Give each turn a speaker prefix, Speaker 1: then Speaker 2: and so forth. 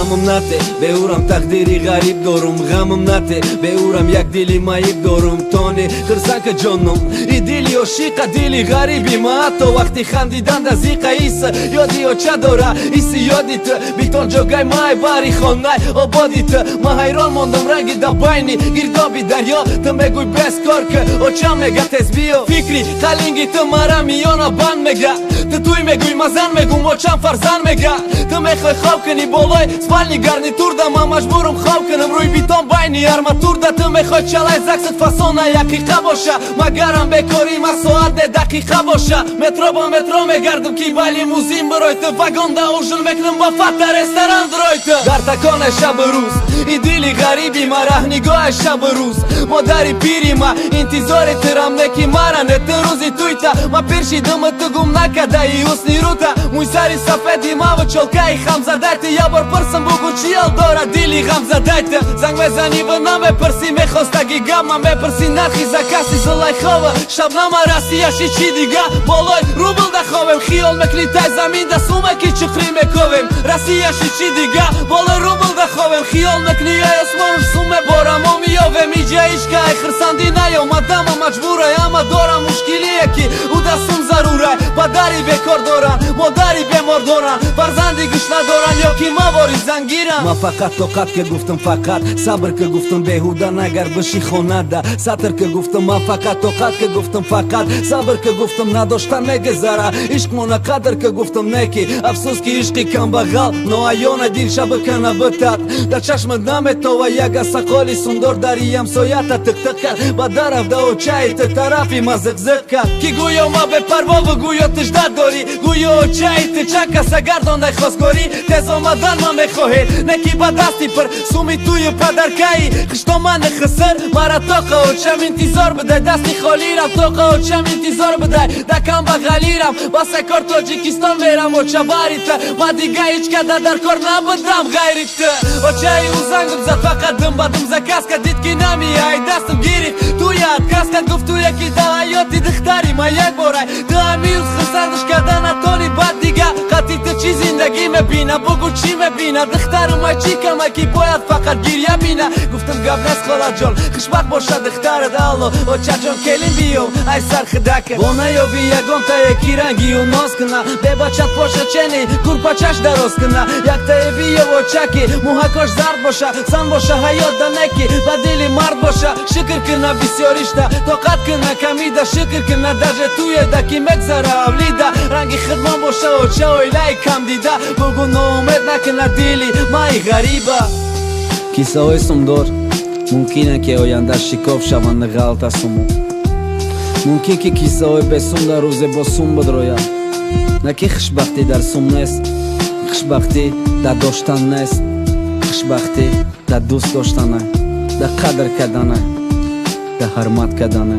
Speaker 1: غمم نته بهورم تقدیری غریب دارم غمم نته بهورم یک دلی مایب دارم تانه خرسان که جانم ای دلی عاشق دلی غریبی ما حتی وقتی خندیدن دزیقه ایس یادی و چه داره ایس یادیت بیتون جاگای مای باری خانه آبادیت ما حیران ماندم رنگی دا باینی گردابی دریا تو میگوی بس کار که او چه میگه تز بیو فکری خلینگی تو مرا میانا بند میگه تو توی میگوی مزن میگو ما چند فرزن میگه تو میخوای خواب کنی بالای سپالنی گرنیتور دا من مجبورم خواب کنم روی بیتون باینی ارماتور دا تو میخوای چلای زکست فاسونه یقیقه باشه مگرم بکاری ما ساعت دقیقه باشه مترو با مترو میگردم کی بالی موزیم بروی تو وگان دا اوژل میکنم با فتر رستوران دروی تو در تکان شب روز ای دلی غریبی ما رهنگاه شب روز مادری پیری ما انتظار ترم نکی مرن روزی توی تا ما پیرشیدم تو گم نکده ای حسنی رو تا موی سری سفیدی ما و چلکه خم زده تی یا بار پرسم بگو چیال داره دیلی غم زده تی زنگ بزنی و نمیپرسی میخواستگی گم من بپرسی نرخیزه کسی زلای خواه شب نما رستیشی چی دیگه بالای رو بل ده خوابم خیال مکنی تای زمین ده سومه کی چخری میکویم رستیشی چی دیگه بالای رو بل ده خوابم خیال مکنی ای اسمانش سومه بارم و میاوه میجه ایشکه ای خرسندی نیومدم مجبوره اما دارم مشکلی یکی او دستم ضروره پدری بکار دارن مادری بیمار دارن فرزندی گوش ندارن یا کی مواری زنگیرن ما فقط طاقت که گفتم فقط صبر که گفتم بهوده نگر بشی خونه ده سطر که گفتم ما فقط طاقت که گفتم فقط صبر که گفتم نداشتن نگذره عشق مونه قدر که گفتم نکی افسوس که عشقی کم بغل نوعیان دیر شب کنه بتد در چشمت نمیتا و یک سقالی سندر داری همسایت تک تک کرد با درف ده و چایت طرفی ما زق کرد کی گویا ما به پروا و گویا تجدد داری گویا چایت چند کس گردان خواستگاری تز آمدن ما میخواهی نکی با دستی پر سومی توی پدرکایی خشتا من خسر مرا تاقه و چم انتظار بده دستی خالی رم تاقه و چم انتظار بده دکم بغلی رم باسه کار تاجیکستان میرم و چه باریت و دیگه هیچ کده در کار نبودم غیریت و چه او زنگم زد فقط دم بدم زکس که دید که نمیای دستم گیری تو یاد کس که گفت تو یکی ده حیاتی دختری ما یک بارای ده همیوز خسردش کردن اتانی بعد دیگه قطعی تو چی زندگی مبینه بگو چی مبینه دختر ما چی کمه کی باید فقط گیریه بینه گفتم قبل از خالا جان خشبت باشه دختر دالو و چه جان کلین بیو ای سر خدکه بونه یا بی یگم تا یکی رنگی و ناز کنه به بچت باشه چنی کور پچش دراز کنه یک تا بیو و چکی موهکاش زرد باشه سن باشه حیات دنکی بدیلی مرد باشه شکر کنه بسیاریشته طاقت کنه کمیده شکر کنه درجه توی دکی مگذره اولیده رنگی خدمان باشه و چه اویلای کم دیده بگو نومید نکنه دیلی مای غریبه کیسه های سمدار ممکنه که آینده شکاف شوند غلط از سمو ممکن که کیسه های بسوم در روز با سوم بدروید نکی خوشبختی در سوم نیست خوشبختی در داشتن نیست خوشبختی در دوست داشتنه در قدر کردنه در حرمت کردنه